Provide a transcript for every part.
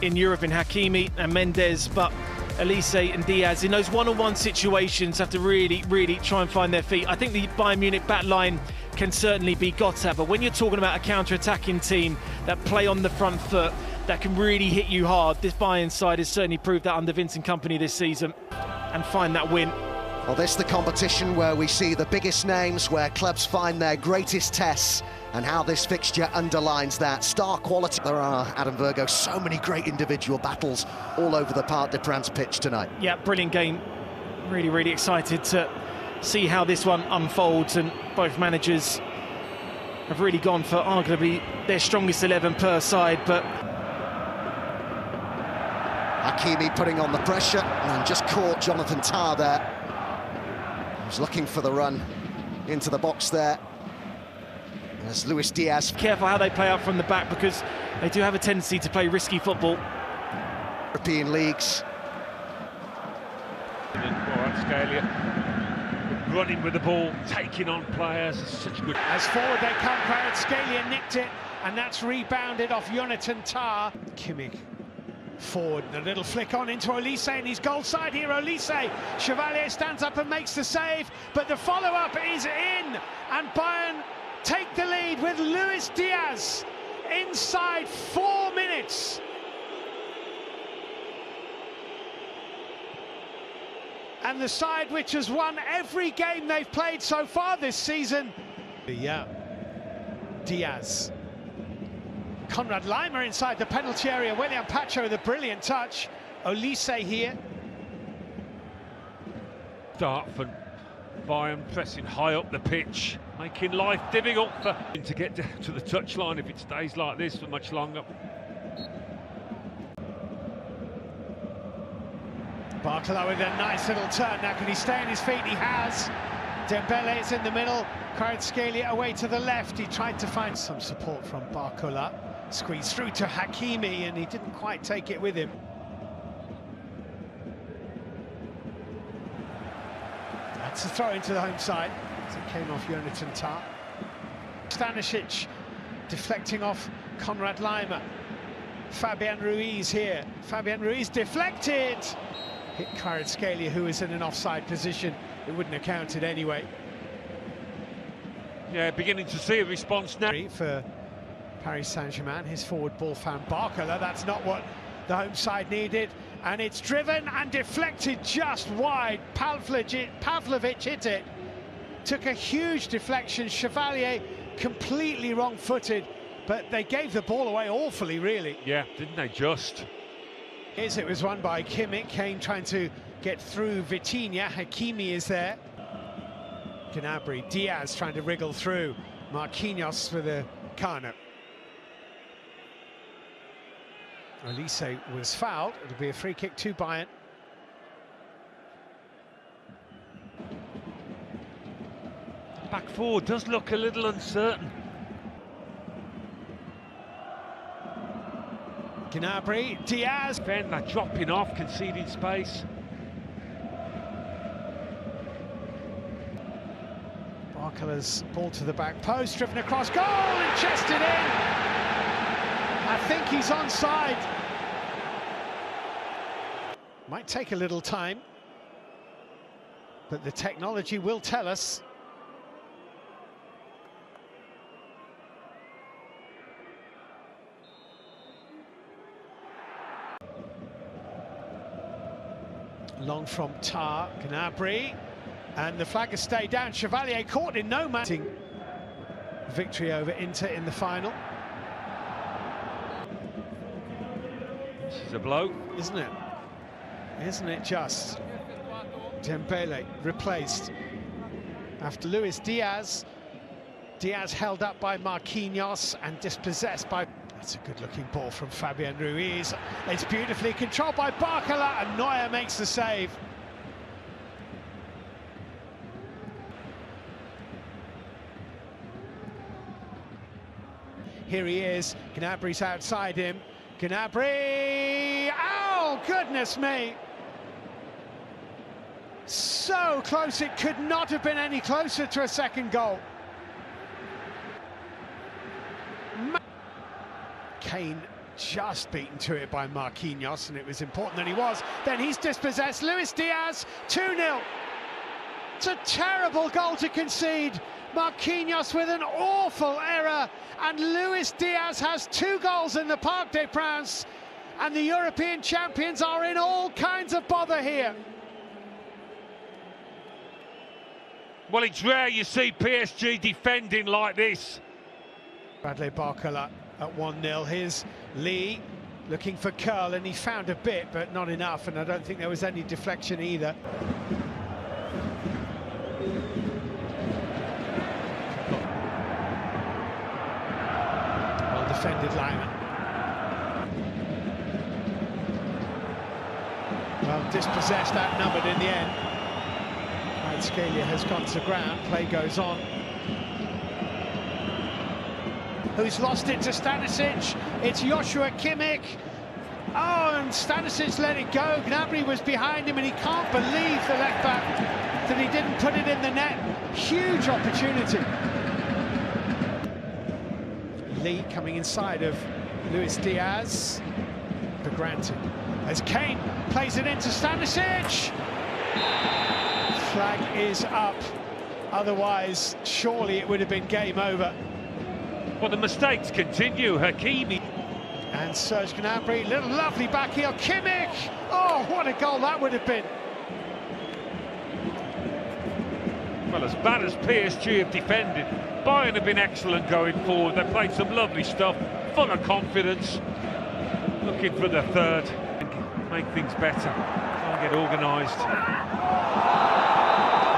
in Europe in Hakimi and Mendes, but Elise and Diaz in those one-on-one situations have to really try and find their feet. I think the Bayern Munich back line can certainly be got at, but when you're talking about a counter-attacking team that play on the front foot, that can really hit you hard, this Bayern side has certainly proved that under Vincent Kompany this season, and find that win. Well, this is the competition where we see the biggest names, where clubs find their greatest tests, and how this fixture underlines that. Star quality. There are, Adam Virgo, so many great individual battles all over the Parc des Princes pitch tonight. Yeah, brilliant game. Really excited to see how this one unfolds, and both managers have really gone for arguably their strongest 11 per side, but Hakimi putting on the pressure and just caught Jonathan Tah there. He was looking for the run into the box there. As Luis Diaz. Careful how they play out from the back, because they do have a tendency to play risky football. European leagues. Running with the ball, taking on players, such good. As forward they come, Kvaratskhelia nicked it, and that's rebounded off Jonathan Tah. Kimmich forward, a little flick on into Olise, and he's goal side here. Olise, Chevalier stands up and makes the save, but the follow-up is in, and Bayern take the lead with Luis Diaz inside 4 minutes. And the side which has won every game they've played so far this season. Yeah, Diaz. Konrad Laimer inside the penalty area. William Pacho with a brilliant touch. Olise here. Start for Bayern, pressing high up the pitch, making life difficult for him to get to the touchline if it stays like this for much longer. Barcola with a nice little turn. Now, can he stay on his feet? He has. Dembele is in the middle. Kvaratskhelia away to the left. He tried to find some support from Barcola. Squeezed through to Hakimi, and he didn't quite take it with him. That's a throw into the home side. As it came off Jonathan Tah. Stanisic deflecting off Konrad Laimer. Fabian Ruiz here. Fabian Ruiz deflected. Hit Kvaratskhelia, who is in an offside position. It wouldn't have counted anyway. Yeah, beginning to see a response now. For Paris Saint-Germain, his forward ball found Barcola. That's not what the home side needed. And it's driven and deflected just wide. Pavlovic hit it. Took a huge deflection. Chevalier completely wrong-footed. But they gave the ball away awfully, really. Yeah, didn't they just? It was won by Kimmich. Kane trying to get through Vitinha. Hakimi is there. Gnabry, Diaz trying to wriggle through. Marquinhos for the corner. Olise was fouled. It'll be a free kick to Bayern. Back four does look a little uncertain. Gnabry, Diaz. Then they're dropping off, conceding space. Barcola's ball to the back post, driven across goal and chested in. I think he's onside. Might take a little time, but the technology will tell us. Long from Tah, Gnabry, and the flag has stayed down. Chevalier caught in no man. Victory over Inter in the final. This is a blow. Isn't it? Isn't it just? Dembele replaced after Luis Diaz. Diaz held up by Marquinhos and dispossessed by... That's a good-looking ball from Fabian Ruiz. It's beautifully controlled by Barcola, and Neuer makes the save. Here he is. Gnabry's outside him. Gnabry! Oh, goodness me! So close, it could not have been any closer to a second goal. Kane just beaten to it by Marquinhos, and it was important that he was. Then he's dispossessed. Luis Diaz, 2-0. It's a terrible goal to concede. Marquinhos with an awful error, and Luis Diaz has 2 goals in the Parc des Princes, and the European champions are in all kinds of bother here. Well, it's rare you see PSG defending like this. Bradley Barcola at 1-0. Here's Lee looking for curl, and he found a bit, but not enough, and I don't think there was any deflection either. Well defended Lyman. Well dispossessed, outnumbered in the end. Scalia has gone to ground, play goes on. Who's lost it to Stanisic? It's Joshua Kimmich. Oh, and Stanisic let it go. Gnabry was behind him, and he can't believe the left back that he didn't put it in the net. Huge opportunity. Lee coming inside of Luis Diaz. For granted. As Kane plays it into Stanisic. Flag is up, otherwise surely it would have been game over. Well, the mistakes continue. Hakimi and Serge Gnabry, little lovely back heel. Kimmich, oh what a goal that would have been. Well, as bad as PSG have defended, Bayern have been excellent going forward. They played some lovely stuff, full of confidence, looking for the third, make things better, try and get organised.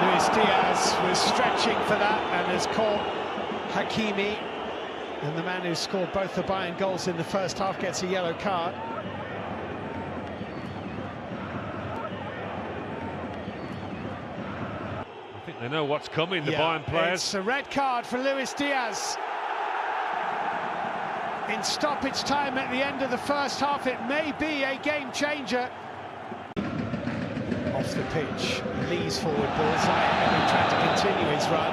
Luis Diaz was stretching for that and has caught Hakimi, and the man who scored both the Bayern goals in the first half gets a yellow card. I think they know what's coming, the Bayern players. It's a red card for Luis Diaz. In stoppage time at the end of the first half, it may be a game changer. Off the pitch, Lee's forward bullseye, and he tried to continue his run.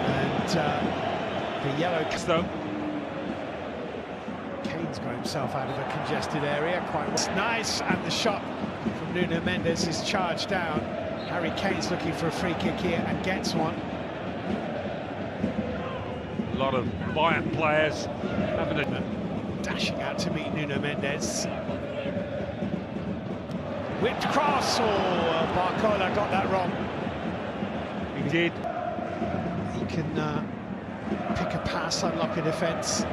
And the yellow card. Kane's got himself out of a congested area, quite nice, and the shot from Nuno Mendes is charged down. Harry Kane's looking for a free kick here and gets one. A lot of Bayern players having a dashing out to meet Nuno Mendes. Whipped cross, oh, Barcola got that wrong. He did. He can pick a pass, unlock a defence.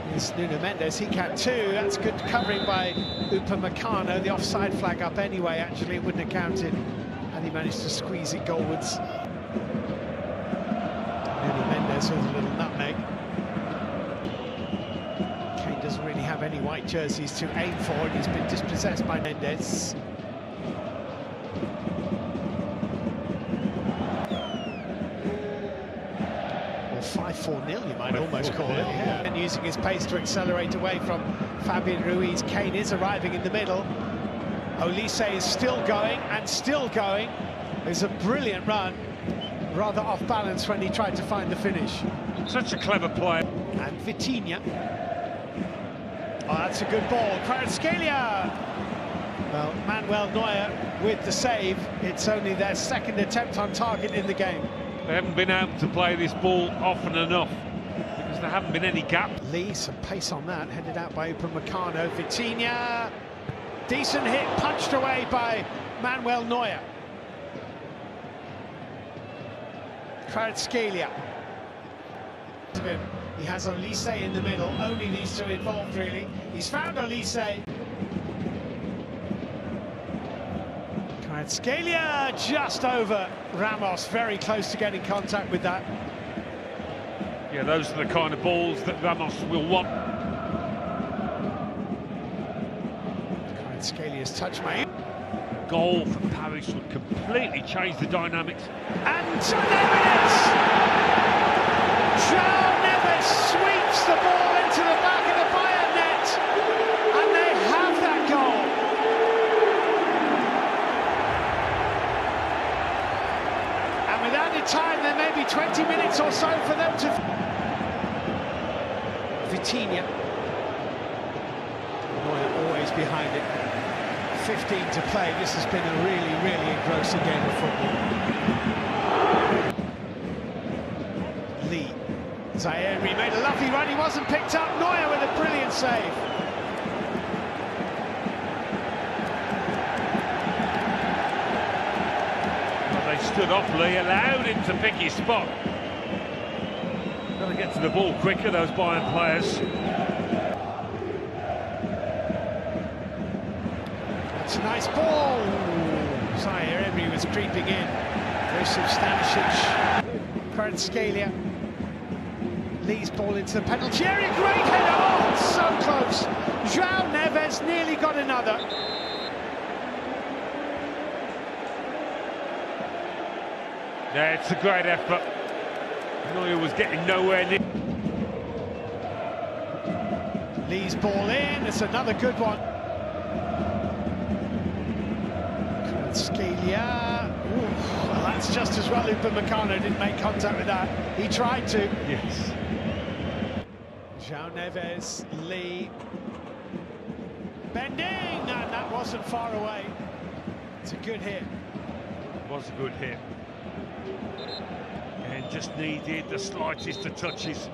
Here's Nuno Mendes, he can too. That's good covering by Upamecano. The offside flag up anyway, actually, it wouldn't have counted. And he managed to squeeze it goalwards. Nuno Mendes with a little nutmeg. Doesn't really have any white jerseys to aim for, and he's been dispossessed by Mendes. Or 5-4-0 you might almost call it. Yeah. And using his pace to accelerate away from Fabian Ruiz. Kane is arriving in the middle. Olise is still going and still going. It's a brilliant run, rather off balance when he tried to find the finish. Such a clever play. And Vitinha. Oh, that's a good ball. Kvaratskhelia! Well, Manuel Neuer with the save. It's only their second attempt on target in the game. They haven't been able to play this ball often enough because there haven't been any gap. Lee, some pace on that, headed out by Upamecano. Vitinha, decent hit, punched away by Manuel Neuer. Kvaratskhelia. He has Olise in the middle, only these two involved really. He's found Olise. Kvaratskhelia just over Ramos, very close to getting contact with that. Yeah, those are the kind of balls that Ramos will want. Kvaratskelia's touch made. Goal for Paris would completely change the dynamics. And there it is! João Neves sweeps the ball into the back of the Bayern net, and they have that goal. And with added time, there may be 20 minutes or so for them to... Vitinha. Neuer always behind it. 15 to play. This has been a really, really engrossing game of football. Lee. Zaire made a lovely run. He wasn't picked up. Neuer with a brilliant save. They stood off Lee, allowed him to pick his spot. Got to get to the ball quicker, those Bayern players. It's a nice ball. Zaire Emery was creeping in. Joseph Stanisic. Kvaratskhelia. Lee's ball into the penalty area. Great header. Oh, so close. João Neves nearly got another. Yeah, it's a great effort. Neuer was getting nowhere near. Lee's ball in, it's another good one. Kvaratskhelia. Well, that's just as well Upamecano didn't make contact with that. He tried to. Yes. João Neves, Lee. Bending, and that wasn't far away. It's a good hit. It was a good hit. And just needed the slightest of touches.